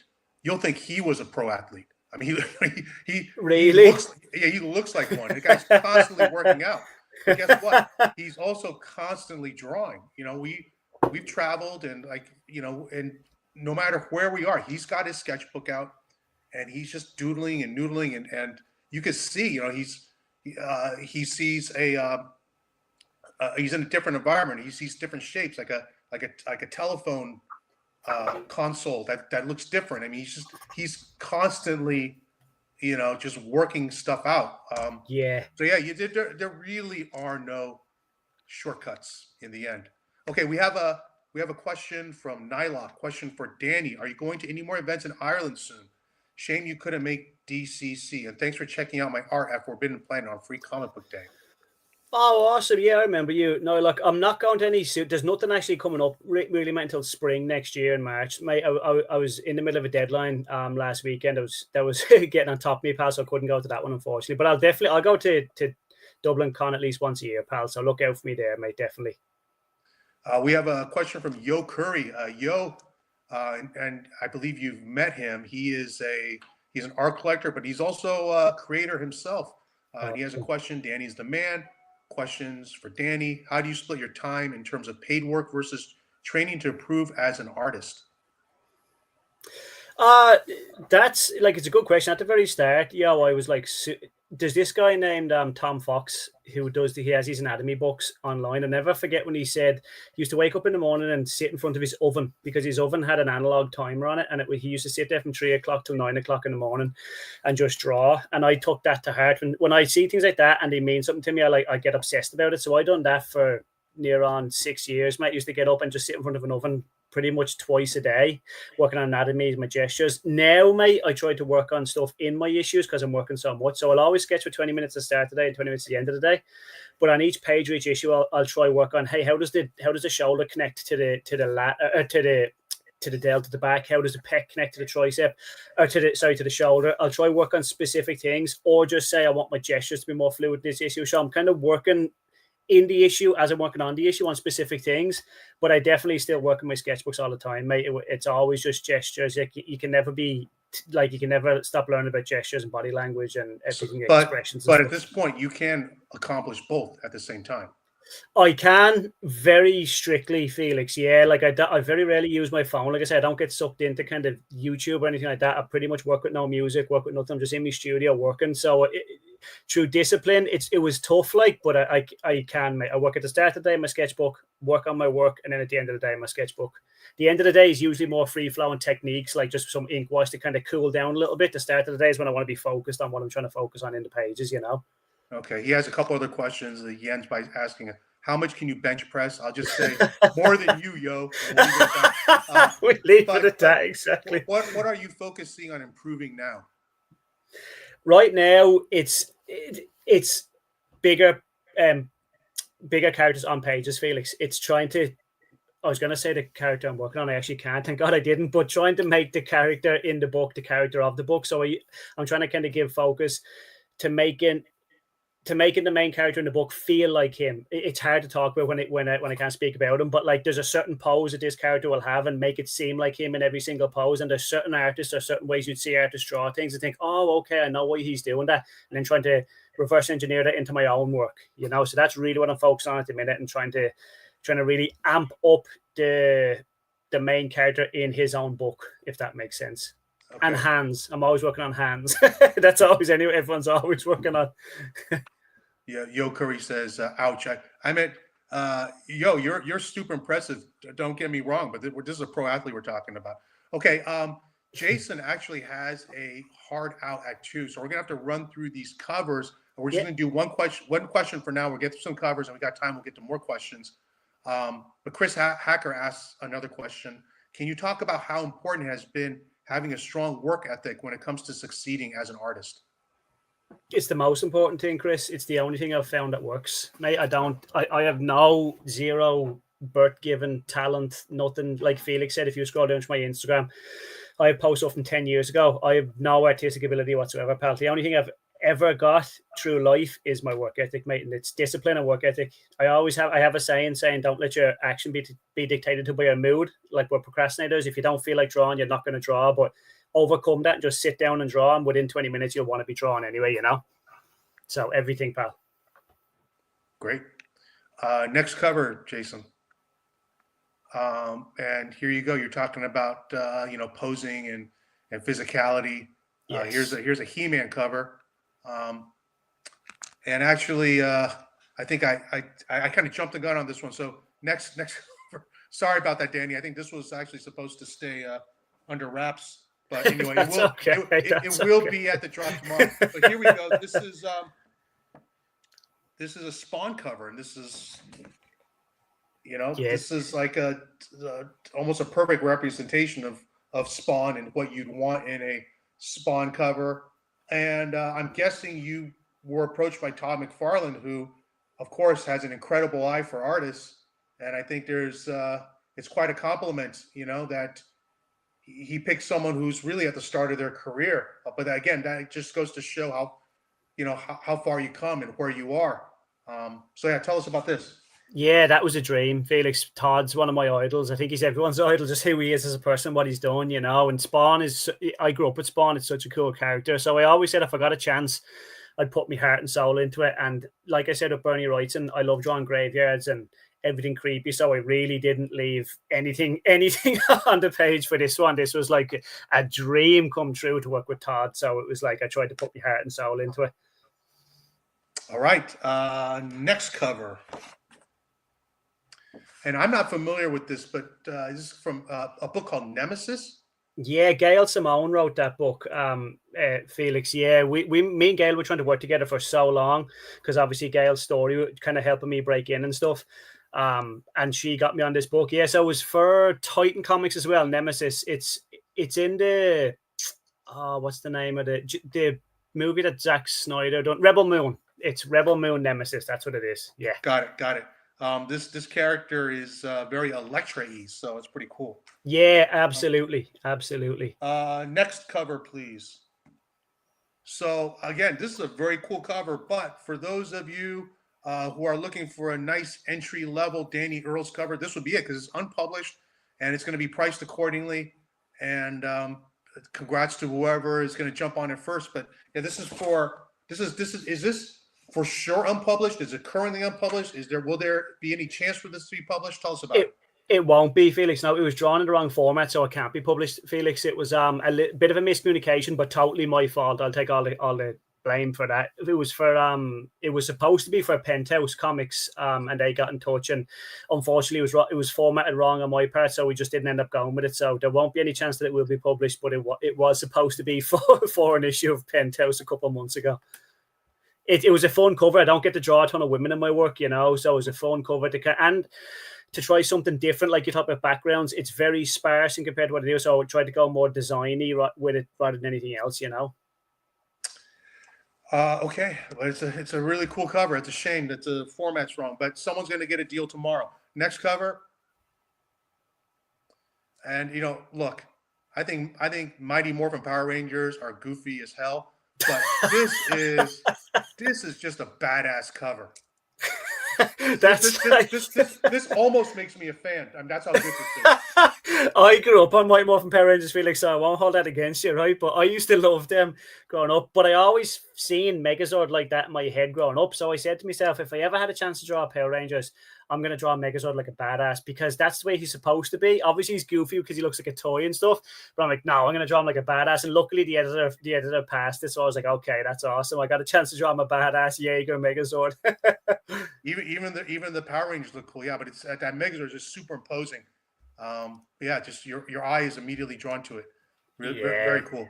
you'll think he was a pro athlete. I mean, he really he looks like one. The guy's constantly working out. But guess what? He's also constantly drawing. We've traveled and and no matter where we are, he's got his sketchbook out and he's just doodling and noodling, and you can see, he sees he's in a different environment. He sees different shapes, like a telephone console that looks different. I mean, he's constantly, just working stuff out. Yeah. So yeah, there really are no shortcuts in the end. Okay, we have a question from Nylock. Question for Danny: are you going to any more events in Ireland soon? Shame you couldn't make DCC. And thanks for checking out my art at Forbidden Planet on Free Comic Book Day. Oh, awesome. Yeah, I remember you. No, look, I'm not going to any suit. There's nothing actually coming up really until spring next year in March. I was in the middle of a deadline last weekend. That was getting on top of me, pal, so I couldn't go to that one, unfortunately. But I'll go to Dublin Con at least once a year, pal. So look out for me there, mate, definitely. We have a question from Yo Curry. Yo, and I believe you've met him. He's an art collector, but he's also a creator himself. And he has a question. Danny's the man. Questions for Danny. How do you split your time in terms of paid work versus training to improve as an artist? Uh, that's like, it's a good question. At the very start, yeah, I was like, there's this guy named Tom Fox who he has his anatomy books online. I never forget when he said he used to wake up in the morning and sit in front of his oven because his oven had an analog timer on it, and he used to sit there from 3 o'clock till 9 o'clock in the morning and just draw. And I took that to heart. When I see things like that and they mean something to me, I get obsessed about it. So I done that for near on 6 years. Mate, used to get up and just sit in front of an oven pretty much twice a day, working on anatomy, my gestures. Now, mate, I try to work on stuff in my issues because I'm working so much. So I'll always sketch for 20 minutes at the start of the day and 20 minutes at the end of the day. But on each page or each issue, I'll try work on, hey, how does the shoulder connect to the delt at the back? How does the pec connect to the tricep, or to the shoulder? I'll try work on specific things, or just say I want my gestures to be more fluid in this issue. So I'm kind of working in the issue as I'm working on the issue on specific things, but I definitely still work in my sketchbooks all the time, mate. It's always just gestures. Like, you can never stop learning about gestures and body language and everything, expressions. But at this point, you can accomplish both at the same time. I can, very strictly, Felix. Yeah, like I very rarely use my phone. Like I said, I don't get sucked into kind of YouTube or anything like that. I pretty much work with no music, work with nothing. I'm just in my studio working. So through discipline, it was tough, like, but I can, mate. I work at the start of the day, my sketchbook, work on my work, and then at the end of the day, my sketchbook. The end of the day is usually more free flowing techniques, like just some ink wash to kind of cool down a little bit. The start of the day is when I want to be focused on what I'm trying to focus on in the pages, you know. Okay, he has a couple other questions. He ends by asking, how much can you bench press? I'll just say more than you, yo. We leave it at that, exactly. What are you focusing on improving now? Right now, it's bigger characters on pages, Felix. It's trying to, I was going to say the character I'm working on, I actually can't. Thank God I didn't. But trying to make the character in the book the character of the book. So I'm trying to kind of give focus to making the main character in the book feel like him. It's hard to talk about when I can't speak about him, but like there's a certain pose that this character will have and make it seem like him in every single pose. And there's certain artists or certain ways you'd see artists draw things and think, oh, okay, I know why he's doing that. And then trying to reverse engineer that into my own work, you know? So that's really what I'm focused on at the minute, and trying to really amp up the main character in his own book, if that makes sense. Okay. And hands. I'm always working on hands. That's always, anyway, everyone's always working on. Yeah, Yo Curry says, ouch. I meant, yo, you're super impressive. Don't get me wrong, but this is a pro athlete we're talking about. Okay, Jason actually has a hard out at 2, so we're gonna have to run through these covers. And we're just gonna do one question for now. We'll get through some covers, and we got time. We'll get to more questions. But Chris Hacker asks another question. Can you talk about how important it has been having a strong work ethic when it comes to succeeding as an artist? It's the most important thing, Chris. It's the only thing I've found that works, mate. I have no zero birth-given talent, nothing. Like Felix said, if you scroll down to my Instagram, I have posts up from 10 years ago. I have no artistic ability whatsoever, pal. The only thing I've ever got through life is my work ethic, mate, and it's discipline and work ethic. I have a saying don't let your action be dictated to by your mood. Like we're procrastinators. If you don't feel like drawing, you're not going to draw, but overcome that and just sit down and draw, and within 20 minutes you'll want to be drawing anyway, you know. So everything, pal. Great. Next cover, Jason. And here you go. You're talking about posing and physicality. Yes. Here's a He-Man cover. And actually, I think I kind of jumped the gun on this one. So next sorry about that, Danny. I think this was actually supposed to stay under wraps. But anyway, it will be at the drop tomorrow. But here we go. This is a Spawn cover, and this is, this is like almost a perfect representation of Spawn and what you'd want in a Spawn cover. And I'm guessing you were approached by Todd McFarlane, who, of course, has an incredible eye for artists. And I think it's quite a compliment, that he picked someone who's really at the start of their career. But again, that just goes to show how far you come and where you are. So yeah, tell us about this. Yeah, that was a dream. Felix Todd's one of my idols. I think he's everyone's idol, just who he is as a person, what he's done, you know. And Spawn is, I grew up with Spawn. It's such a cool character. So I always said if I got a chance, I'd put my heart and soul into it. And like I said with Bernie Wrightson, I love drawing graveyards and everything creepy. So I really didn't leave anything on the page for this one. This was like a dream come true to work with Todd. So it was like I tried to put my heart and soul into it. All right. Next cover. And I'm not familiar with this, but this is from a book called Nemesis. Yeah, Gail Simone wrote that book, Felix. Yeah, me and Gail were trying to work together for so long because obviously Gail's story kind of helping me break in and stuff. And she got me on this book. Yeah, so it was for Titan Comics as well. Nemesis. It's in the what's the name of the movie that Zack Snyder done? Rebel Moon. It's Rebel Moon Nemesis. That's what it is. Yeah. Got it. This character is very Electra-y, so it's pretty cool. Yeah, absolutely. Next cover, please. So again, this is a very cool cover, but for those of you who are looking for a nice entry-level Danny Earls cover, this would be it because it's unpublished and it's going to be priced accordingly. And congrats to whoever is going to jump on it first. But yeah, is this for sure unpublished? Is it currently unpublished? Will there be any chance for this to be published? Tell us about it. It won't be, Felix. No, it was drawn in the wrong format, so it can't be published, Felix. It was a bit of a miscommunication, but totally my fault. I'll take all the blame for that. It was supposed to be for Penthouse Comics, and they got in touch, and unfortunately, it was formatted wrong on my part, so we just didn't end up going with it. So there won't be any chance that it will be published, but it was supposed to be for an issue of Penthouse a couple of months ago. It was a fun cover. I don't get to draw a ton of women in my work, you know, so it was a fun cover to try something different. Like you talk about backgrounds, it's very sparse in compared to what I do, so I tried to go more designy with it rather than anything else, you know. Okay, well, it's a really cool cover. It's a shame that the format's wrong, but someone's going to get a deal tomorrow. Next cover, and you know, look, I think Mighty Morphin Power Rangers are goofy as hell, but this is just a badass cover. This almost makes me a fan. I mean, that's how good this is. I grew up on Mighty Morphin Power Rangers, Felix, so I won't hold that against you, right? But I used to love them growing up. But I always seen Megazord like that in my head growing up. So I said to myself, if I ever had a chance to draw Power Rangers, I'm going to draw Megazord like a badass because that's the way he's supposed to be. Obviously, he's goofy because he looks like a toy and stuff. But I'm like, no, I'm going to draw him like a badass. And luckily, the editor passed it. So I was like, okay, that's awesome. I got a chance to draw him a badass Jaeger Megazord. even the Power Rangers look cool. Yeah, but it's that Megazord is just super imposing. Yeah, just your eye is immediately drawn to it. Really, yeah. Very cool.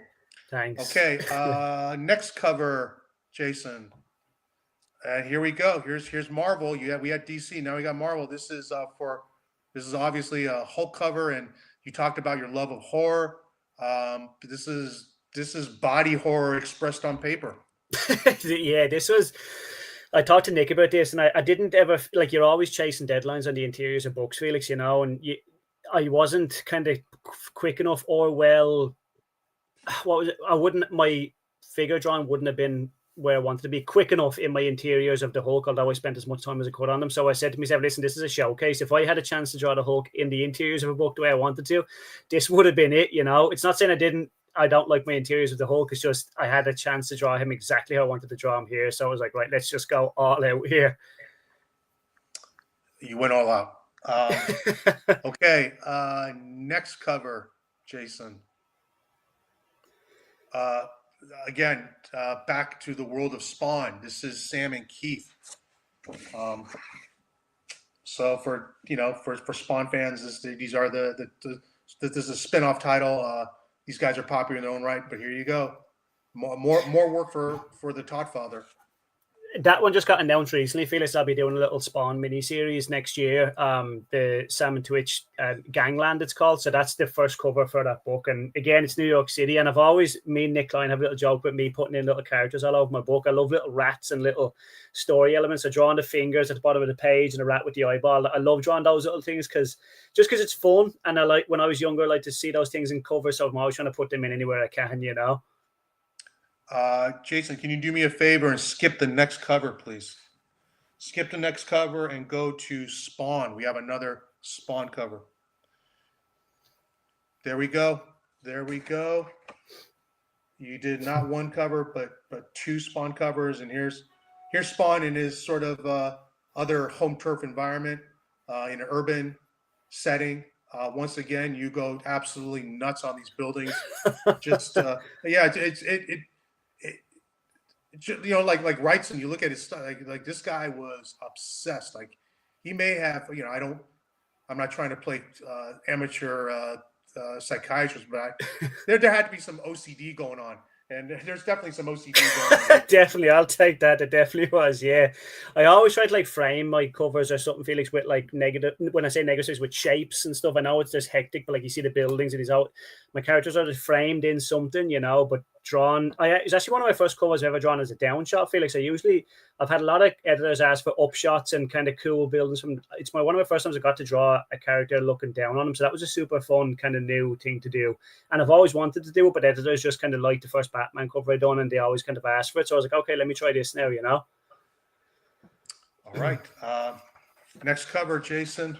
Thanks. Okay, next cover, Jason. And here we go. Here's Marvel. We had DC. Now we got Marvel. This is obviously a Hulk cover, and you talked about your love of horror. This is body horror expressed on paper. Yeah, this was. I talked to Nick about this, and I didn't ever like. You're always chasing deadlines on the interiors of books, Felix. You know, and I wasn't kind of quick enough, or well, what was it? My figure drawing wouldn't have been where I wanted to be quick enough in my interiors of the Hulk, although I spent as much time as I could on them. So I said to myself, listen, this is a showcase. If I had a chance to draw the Hulk in the interiors of a book the way I wanted to, this would have been it, you know. It's not saying I don't like my interiors of the Hulk. It's just I had a chance to draw him exactly how I wanted to draw him here. So I was like, right, let's just go all out here. You went all out. Okay, next cover, Jason. Again, back to the world of Spawn. This is Sam and Keith. So for Spawn fans, these are this is a spin-off title. These guys are popular in their own right, but here you go. More work for the Todd father. That one just got announced recently. Felix, I'll be doing a little Spawn mini-series next year. The Sam and Twitch Gangland, it's called. So that's the first cover for that book. And again, it's New York City. And me and Nick Klein have a little joke with me putting in little characters all over my book. I love little rats and little story elements. So drawing the fingers at the bottom of the page and a rat with the eyeball. I love drawing those little things because it's fun. And I like, when I was younger, I like to see those things in covers. So I'm always trying to put them in anywhere I can, you know. Jason, can you do me a favor and skip the next cover, please? skip the next cover and go to Spawn. We have another Spawn cover. There we go. There we go. You did not one cover, but two Spawn covers, and here's Spawn in his sort of other home turf environment in an urban setting. Once again, you go absolutely nuts on these buildings. Just yeah, you know, like Wrightson. You look at his stuff, like this guy was obsessed. Like he may have, you know, I'm not trying to play amateur psychiatrist, but there had to be some OCD going on, and there's definitely some OCD going on. Definitely, I'll take that. It definitely was. Yeah, I always try to like frame my covers or something, Felix, with like negative. When I say negatives, with shapes and stuff. I know it's just hectic, but like you see the buildings and he's out. My characters are just framed in something, you know, but drawn. It's actually one of my first covers I've ever drawn as a down shot, Felix. I've had a lot of editors ask for up shots and kind of cool buildings from. It's one of my first times I got to draw a character looking down on him, so that was a super fun kind of new thing to do. And I've always wanted to do it, but editors just kind of liked the first Batman cover I done, and they always kind of asked for it. So I was like, okay, let me try this now, you know. All right, next cover, Jason,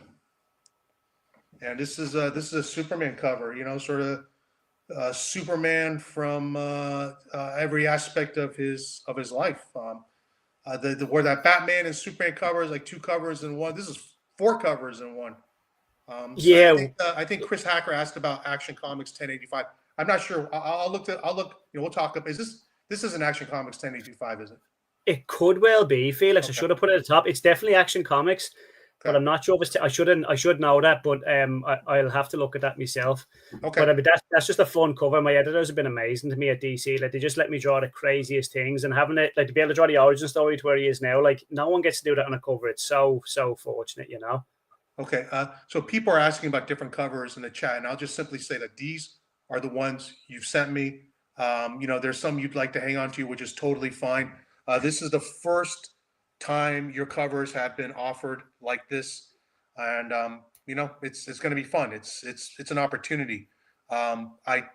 and this is a Superman cover. You know, sort of Superman from every aspect of his life. Where that Batman and Superman cover is like two covers in one. This is four covers in one. Yeah, I think Chris Hacker asked about Action Comics 1085. I'm not sure. I'll look. You know, we'll talk about. This is an Action Comics 1085, is it? it could well be, Felix. Okay. I should have put it at the top. It's definitely Action Comics, but I'm not sure if it's. I should know that, but I'll have to look at that myself. Okay. But I mean, that's just a fun cover. My editors have been amazing to me at DC. Like they just let me draw the craziest things, and having it like to be able to draw the origin story to where he is now. Like no one gets to do that on a cover. It's so fortunate, you know. Okay. So people are asking about different covers in the chat, and I'll just simply say that these are the ones you've sent me. You know, there's some you'd like to hang on to, which is totally fine. This is the first time your covers have been offered like this, and you know, it's going to be fun. It's an opportunity. I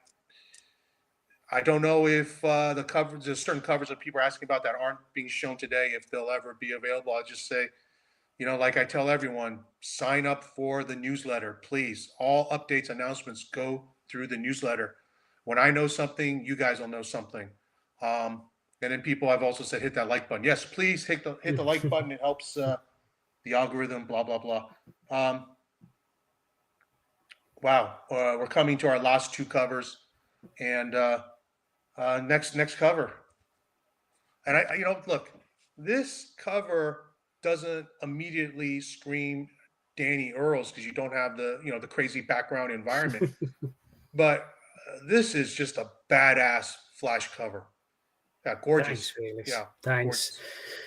don't know if the covers, there's certain covers that people are asking about that aren't being shown today, if they'll ever be available. I'll just say, you know, like I tell everyone, sign up for the newsletter, please. All updates, announcements go through the newsletter. When I know something, you guys will know something. And then people have also said, hit that like button. Yes, please hit the like button. It helps the algorithm, blah, blah, blah. Wow. We're coming to our last two covers, and next cover. And I, you know, look, this cover doesn't immediately scream Danny Earls because you don't have the, you know, the crazy background environment, but this is just a badass Flash cover. Yeah, gorgeous. Thanks, Felix. Yeah, thanks.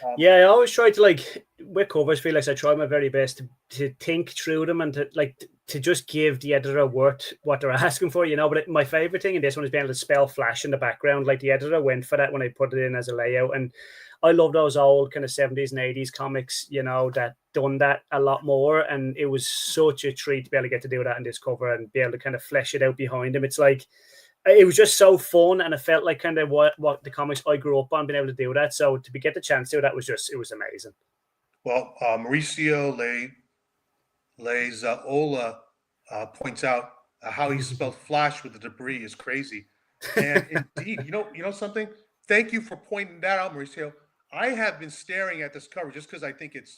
gorgeous. Yeah, I always try to like with covers, Felix. I try my very best to think through them and to just give the editor what they're asking for, you know. But my favorite thing in this one is being able to spell Flash in the background. Like the editor went for that when I put it in as a layout, and I love those old kind of 70s and 80s comics, you know, that done that a lot more. And it was such a treat to be able to get to do that in this cover and be able to kind of flesh it out behind him. It's like it was just so fun, and it felt like kind of what the comics I grew up on, being able to do that. So to get the chance to do that was amazing. Well, Mauricio Ola points out how he spelled Flash with the debris is crazy. And indeed, you know something? Thank you for pointing that out, Mauricio. I have been staring at this cover just because I think it's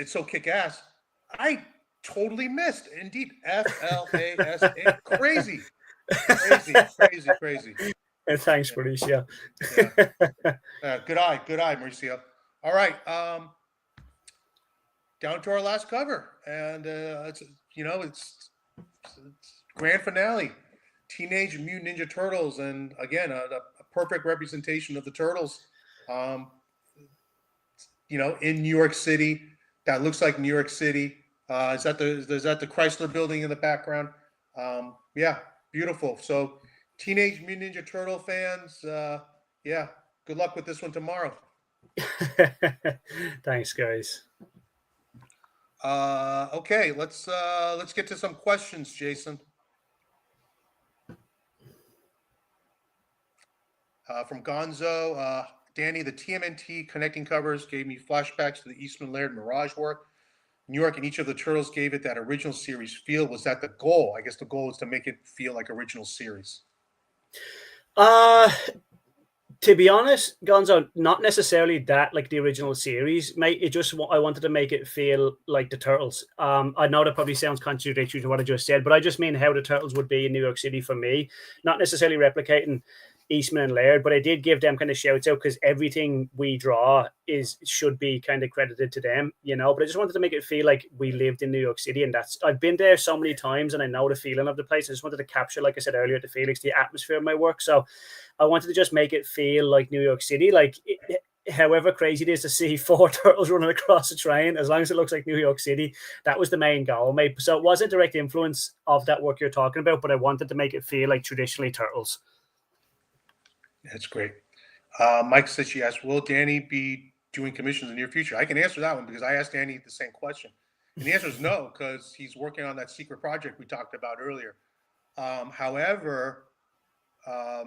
so kick-ass. I totally missed. Indeed, FLASA. Crazy. Crazy. Thanks, Mauricio. Yeah. Good eye, Mauricio. All right, down to our last cover, and it's grand finale, Teenage Mutant Ninja Turtles, and again, a perfect representation of the Turtles. You know, in New York City, that looks like New York City. Is that the Chrysler Building in the background? Yeah. Beautiful. So, Teenage Mutant Ninja Turtle fans, yeah, good luck with this one tomorrow. Thanks, guys. Okay, let's get to some questions, Jason. From Gonzo, Danny, the TMNT connecting covers gave me flashbacks to the Eastman Laird Mirage work. New York and each of the Turtles gave it that original series feel. Was that the goal? I guess the goal is to make it feel like original series. Uh to be honest, Gonzo, not necessarily that like the original series, mate. It just I wanted to make it feel like the Turtles. I know that probably sounds contradictory to what I just said, but I just mean how the Turtles would be in New York City for me, not necessarily replicating Eastman and Laird, but I did give them kind of shouts out because everything we draw should be kind of credited to them, you know. But I just wanted to make it feel like we lived in New York City, and I've been there so many times, and I know the feeling of the place. I just wanted to capture, like I said earlier to Felix, the atmosphere of my work. So I wanted to just make it feel like New York City, however crazy it is to see 4 turtles running across a train, as long as it looks like New York City. That was the main goal, mate. So it was a direct influence of that work you're talking about, but I wanted to make it feel like traditionally Turtles. That's great. Mike says she asked, will Danny be doing commissions in the near future? I can answer that one because I asked Danny the same question. And the answer is no, because he's working on that secret project we talked about earlier. However, I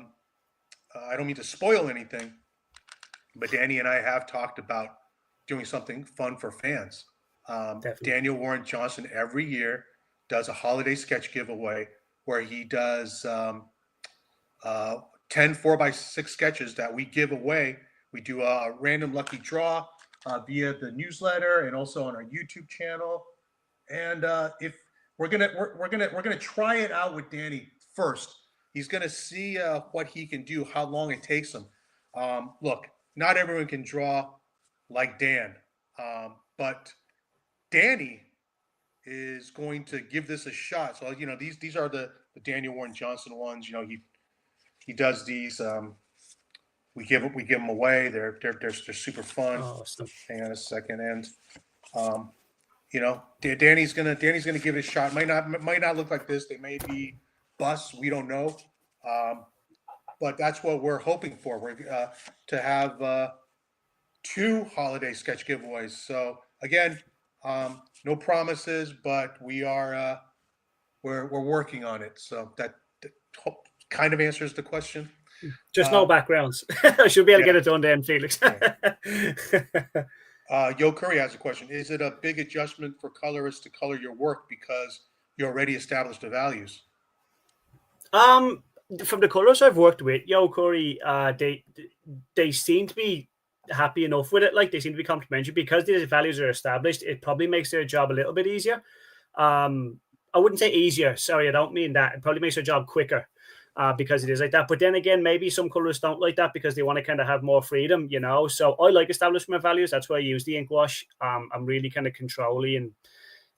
don't mean to spoil anything, but Danny and I have talked about doing something fun for fans. Daniel Warren Johnson every year does a holiday sketch giveaway where he does 10 4x6 sketches that we give away. We do a random lucky draw via the newsletter and also on our YouTube channel. And if we're gonna try it out with Danny first. He's gonna see what he can do, how long it takes him. Look, not everyone can draw like Dan, but Danny is going to give this a shot. So you know these are the Daniel Warren Johnson ones. You know he does these. We give them away. They're super fun. Awesome. Hang on a second, and you know, Danny's gonna give it a shot. Might not look like this. They may be busts. We don't know, but that's what we're hoping for. We're to have 2 holiday sketch giveaways. So again, no promises, but we are we're working on it. So that kind of answers the question. Just no backgrounds. I should be able to get it done then, Felix. Yo Curry has a question. Is it a big adjustment for colorists to color your work because you already established the values? From the colors I've worked with, Yo Curry, they seem to be happy enough with it. Like they seem to be complimentary because these values are established. It probably makes their job a little bit easier. I wouldn't say easier. Sorry, I don't mean that. It probably makes their job quicker. Because it is like that. But then again, maybe some colorists don't like that because they want to kind of have more freedom, you know. So I like establishment values. That's why I use the ink wash. I'm really kind of controlly and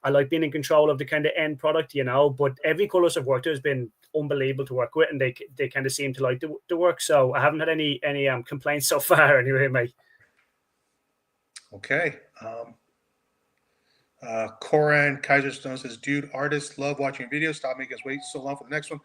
I like being in control of the kind of end product, you know. But every colorist I've worked with has been unbelievable to work with, and they kind of seem to like the work. So I haven't had any complaints so far, anyway, mate. Okay. Coran Kaiserstone says, "Dude, artists love watching videos. Stop making us wait so long for the next one."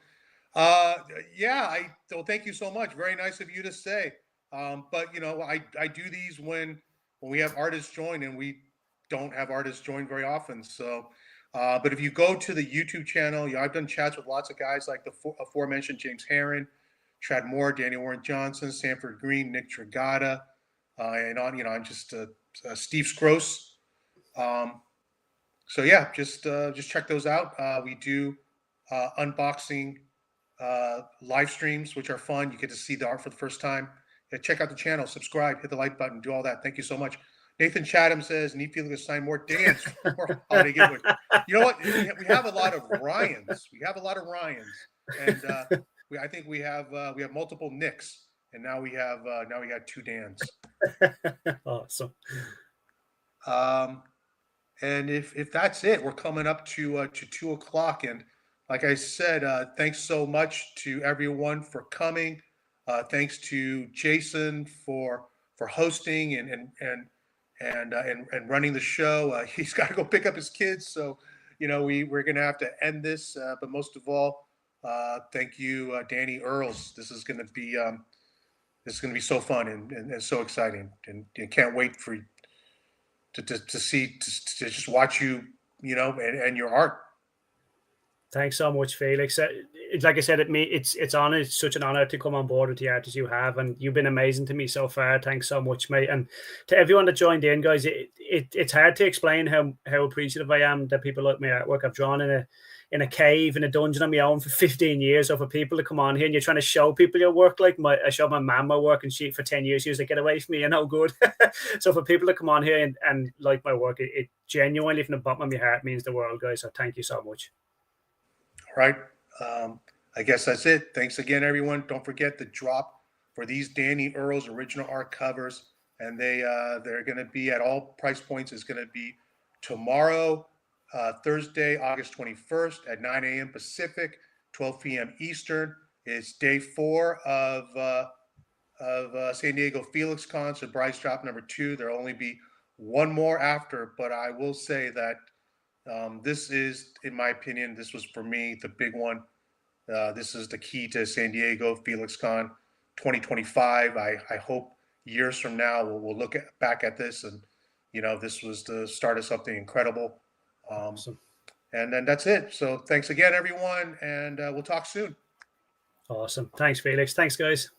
Yeah, well, thank you so much. Very nice of you to say. But you know, I do these when we have artists join, and we don't have artists join very often. So, but if you go to the YouTube channel, I've done chats with lots of guys like the aforementioned James Herron, Chad Moore, Daniel Warren Johnson, Sanford Green, Nick Tragata, and on. You know, I'm just Steve Scroce. So yeah, just check those out. We do unboxing live streams, which are fun. You get to see the art for the first time. Yeah, check out the channel, subscribe, hit the like button, do all that. Thank you so much. Nathan Chatham says, need Felix to sign more dance for holiday giveaways. You know what? We have a lot of Ryans. And I think we have multiple Nicks, and now we got 2 Dans. Awesome. And if that's it, we're coming up to 2 o'clock. And like I said, thanks so much to everyone for coming. Thanks to Jason for hosting and running the show. He's got to go pick up his kids, so you know we're gonna have to end this. But most of all, thank you, Danny Earls. This is gonna be so fun and so exciting, and can't wait for to just watch you, you know, and your art. Thanks so much, Felix. Like I said, it's such an honor to come on board with the artists you have, and you've been amazing to me so far. Thanks so much, mate. And to everyone that joined in, guys, it's hard to explain how appreciative I am that people like my artwork. I've drawn in a cave in a dungeon on my own for 15 years. So for people to come on here and you're trying to show people your work, like I showed my mum my work, and she for 10 years she was like, "Get away from me, you're no good." So for people to come on here and like my work, it genuinely from the bottom of my heart means the world, guys. So thank you so much. All right. I guess that's it. Thanks again, everyone. Don't forget the drop for these Danny Earls original art covers, and they're going to be at all price points. Is going to be tomorrow, Thursday, August 21st at 9 a.m. Pacific, 12 p.m. Eastern. It's day 4 of San Diego Felix Con. So Bryce drop number 2. There'll only be one more after, but I will say that this is, in my opinion, this was for me the big one. This is the key to San Diego FelixCon 2025. I hope years from now we'll look back at this and, this was the start of something incredible. Awesome. And then that's it. So thanks again, everyone, and we'll talk soon. Awesome. Thanks, Felix. Thanks, guys.